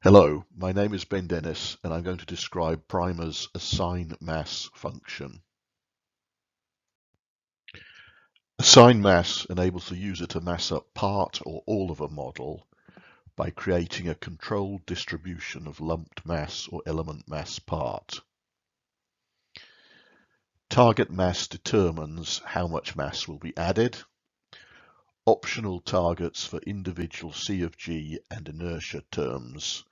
Hello, my name is Ben Dennis and I'm going to describe Primer's assign mass function. Assign mass enables the user to mass up part or all of a model by creating a controlled distribution of lumped mass or element mass part. Target mass determines how much mass will be added. Optional targets for individual C of G and inertia terms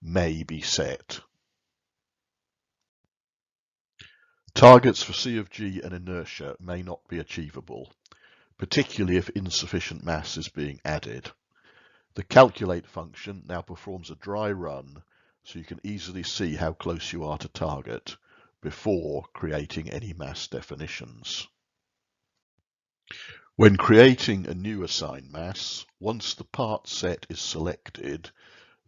may be set. Targets for C of G and inertia may not be achievable, particularly if insufficient mass is being added. The calculate function now performs a dry run so you can easily see how close you are to target before creating any mass definitions. When creating a new assign mass, once the part set is selected,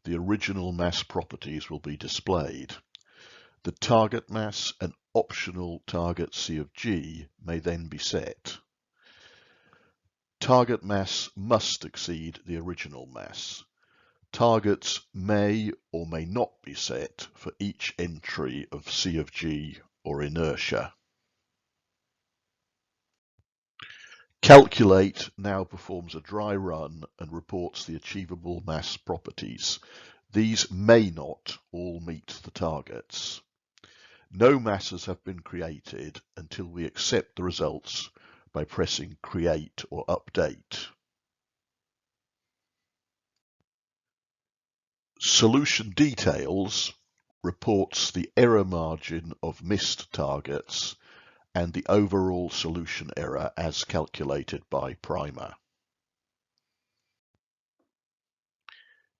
the original mass properties will be displayed. The target mass and optional target C of G may then be set. Target mass must exceed the original mass. Targets may or may not be set for each entry of C of G or inertia. Calculate now performs a dry run and reports the achievable mass properties. These may not all meet the targets. No masses have been created until we accept the results by pressing Create or Update. Solution Details reports the error margin of missed targets and the overall solution error as calculated by Primer.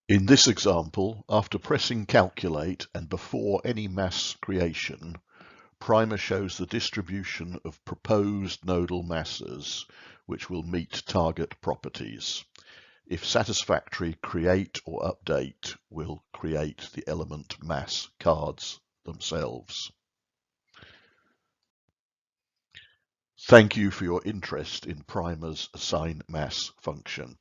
In this example, after pressing Calculate and before any mass creation, Primer shows the distribution of proposed nodal masses which will meet target properties. If satisfactory, Create or Update will create the element mass cards themselves. Thank you for your interest in Primer's assign mass function.